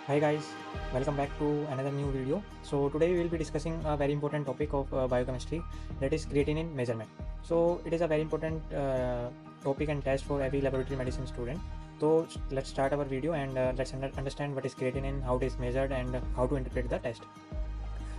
Hi guys, welcome back to another new video. So today we will be discussing a very important topic of biochemistry, that is creatinine measurement. So it is a very important topic and test for every laboratory medicine student. So let's start our video and let's understand what is creatinine, how it is measured and how to interpret the test.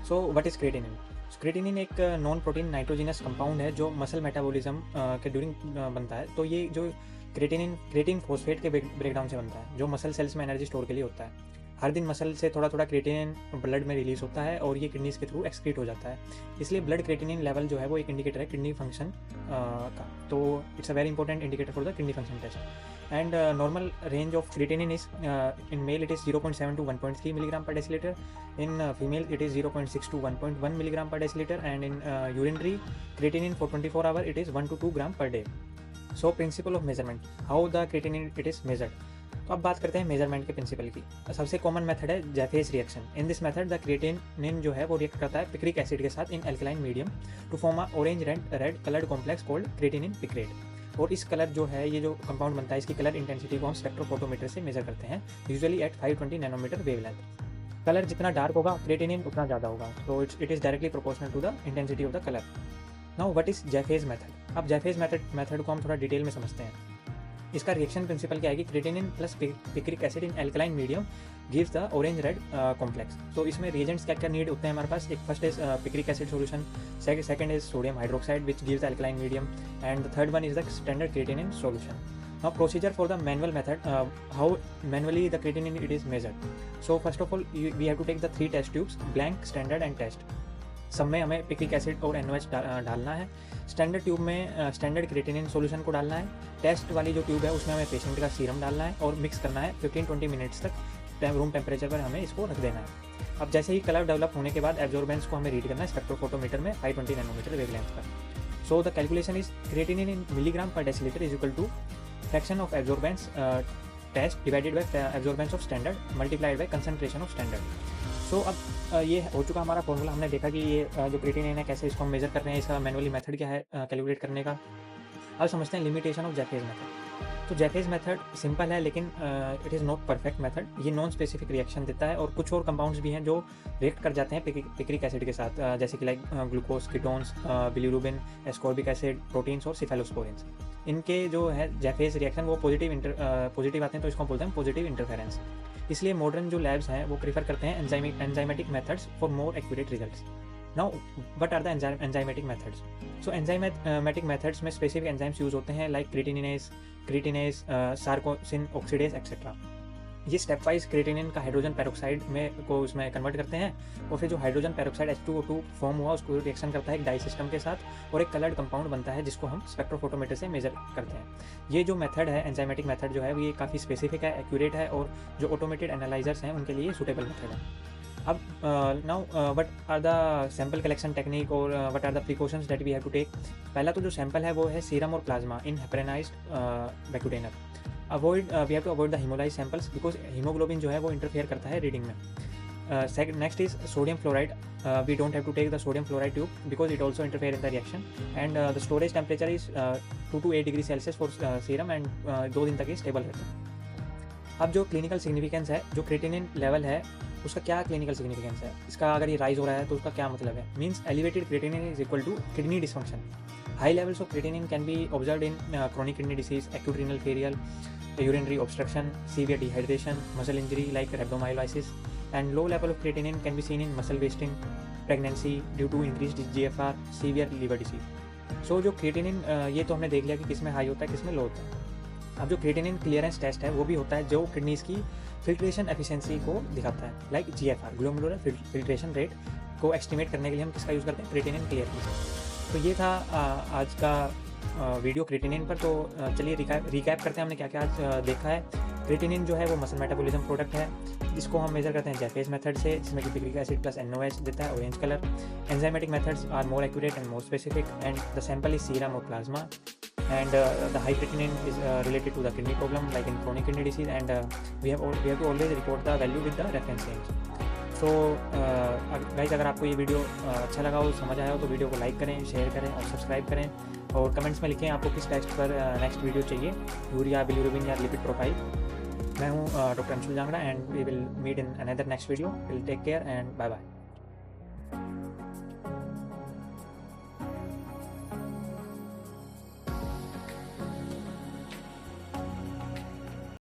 So what is creatinine? Creatinine एक non protein nitrogenous compound है जो muscle metabolism के during बनता है। तो ये जो creatine phosphate के ब्रेकडाउन से बनता है जो मसल सेल्स में एनर्जी स्टोर के लिए होता है। हर दिन मसल से थोड़ा थोड़ा क्रेटिनिन ब्लड में रिलीज होता है और ये किडनीज के थ्रू एक्सक्रीट हो जाता है। इसलिए ब्लड क्रेटिनिन लेवल जो है वो एक इंडिकेटर है किडनी फंक्शन का। तो it's a very important indicator for the kidney function test. And normal range of creatinine is in male it is 0.7 to 1.3 milligram per deciliter. In female it is 0.6 to 1.1 milligram per deciliter, and in urinary creatinine for 24 hours it is 1 to 2 gram per day. So principle of measurement, how the creatinine it is measured. तो अब बात करते हैं measurement के principal की। सबसे common method है Jaffe's reaction. In this method the creatinine जो है वो रिएक्ट करता है पिक्रिक एसिड के साथ in alkaline medium to form a orange red coloured complex called creatinine picrate. और इस कलर जो है ये जो कंपाउंड बनता है इसकी कलर इंटेंसिटी को हम स्पेक्ट्रोफोटोमीटर से मेजर करते हैं, usually at 520 nanometre wavelength. Colour जितना डार्क होगा क्रेटिनिन उतना ज़्यादा होगा। तो it is directly proportional to the intensity of the colour. Now what is Jaffe's method. अब जैफेज मेथड को हम थोड़ा डिटेल में समझते हैं। इसका रिएक्शन प्रिंसिपल क्या है कि creatinine plus picric acid in alkaline medium gives the orange red complex. तो इसमें रिएजेंट्स क्या क्या नीड होते हैं हमारे पास। एक first is picric acid solution, second is sodium hydroxide which gives the alkaline medium, and the third one is the standard creatinine solution. Now procedure for the manual method, how manually the creatinine it is measured. So first of all we have to take the 3 test tubes, blank, standard and test. सब में हमें picric acid और NaOH डालना है। Standard tube में standard creatinine solution को डालना है। टेस्ट वाली जो ट्यूब है उसमें हमें पेशेंट का सीरम डालना है और मिक्स करना है 15-20 मिनट्स तक रूम टेम्परेचर पर हमें इसको रख देना है। अब जैसे ही कलर डेवलप होने के बाद एब्जॉर्बेंस को हमें रीड करना है स्पेक्ट्रोफोटोमीटर में 520 नैनोमीटर वेवलेंथ पर। So the calculation is creatinine in milligram per decilitre is equal to fraction of absorbance test divided by absorbance of standard multiplied by concentration of standard. So अब ये हो चुका हमारा formula. हमने देखा कि ये जो क्रेटिनिन है कैसे इसको हम मेजर कर रहे हैं, इसका मैनुअली मेथड क्या है कैलकुलेट करने का। अब समझते हैं लिमिटेशन ऑफ जैफेज मेथड। तो जैफेज मेथड सिंपल है लेकिन it is not perfect method. ये नॉन स्पेसिफिक रिएक्शन देता है और कुछ और कंपाउंड्स भी हैं जो रिएक्ट कर जाते हैं पिक्रिक एसिड के साथ, जैसे कि like glucose, ketones, bilirubin, ascorbic acid, proteins और सिफेलोस्पोरिन्स। इनके जो है जैफेज रिएक्शन वो पॉजिटिव आते हैं, तो इसको बोलते हैं पॉजिटिव इंटरफेरेंस। इसलिए मॉडर्न जो लैब्स हैं वो प्रीफर करते हैं enzymatic methods for more accurate results. Now what are the enzymatic methods. So enzymatic methods में स्पेसिफिक एंजाइम्स यूज होते हैं like creatinase, sarcosine oxidase etcetera. ये स्टेप वाइज क्रेटिनिन का हाइड्रोजन पेरोक्साइड में को उसमें कन्वर्ट करते हैं और फिर जो हाइड्रोजन पेरोक्साइड H2O2 फॉर्म हुआ उसको रिएक्शन करता है एक डाई सिस्टम के साथ और एक कलर्ड कंपाउंड बनता है जिसको हम स्पेक्ट्रोफोटोमीटर से मेजर करते हैं। ये जो मेथड है एंजाइमेटिक मेथड जो है ये काफ़ी स्पेसिफिक है, एक्यूरेट है और जो ऑटोमेटेड एनालाइजर्स हैं उनके लिए सूटेबल मेथड है। अब now what are the sample collection technique और what are the precautions that we have to take. पहला तो जो सैंपल है वो है सीरम और plasma in heparinised vacutainer. We have to avoid the haemolyse samples because haemoglobin जो है वो इंटरफेयर करता है रीडिंग में। Next is sodium fluoride. We don't have to take the sodium fluoride tube because it also interfere in the reaction, and the storage temperature is 2 to 8 degree Celsius for serum, and 2 दिन तक ये stable रहता है। अब जो clinical significance है, जो creatinine level है उसका क्या क्लिनिकल सिग्निफिकेंस है, इसका अगर ये राइज हो रहा है तो उसका क्या मतलब है। Means elevated creatinine is equal to kidney dysfunction. High levels of creatinine can be observed in chronic kidney disease, acute renal failure, urinary obstruction, severe dehydration, muscle injury like rhabdomyolysis, and low level of creatinine can be seen in muscle wasting, pregnancy due to increased GFR, severe liver disease. So जो creatinine ये तो हमने देख लिया कि किस में high होता है किस में लो होता है। अब जो क्रेटिनिन क्लियरेंस टेस्ट है वो भी होता है जो किडनीज की फिल्ट्रेशन एफिशिएंसी को दिखाता है, like GFR glomerular filtration rate को एस्टिमेट करने के लिए हम किसका यूज़ करते हैं, क्रेटिनिन क्लियरेंस। तो ये था आज का वीडियो क्रेटिनिन पर। तो चलिए रिकैप करते हैं हमने क्या क्या आज देखा है। क्रेटिनिन जो है वो मसल मेटाबॉलिज्म प्रोडक्ट है, इसको हम मेजर करते हैं जैफेज मेथड से, जिसमें कि पिक्रिक एसिड प्लस NaOH देता है orange colour. Enzymatic methods are more accurate and more specific, and the sample is serum और plasma, and the high creatinine is related to the kidney problem like in chronic kidney disease, and we have to always report the value with the reference range. So guys, अगर आपको ये video अच्छा लगा हो, समझ आया हो, तो वीडियो को लाइक करें, शेयर करें और सब्सक्राइब करें, और कमेंट्स में लिखें आपको किस टेस्ट पर नेक्स्ट वीडियो चाहिए, यूरिया, बिलिरुबिन या लिपिड प्रोफाइल। मैं हूँ doctor Anshul Jangra and we will meet in another next video. Will take care and bye bye.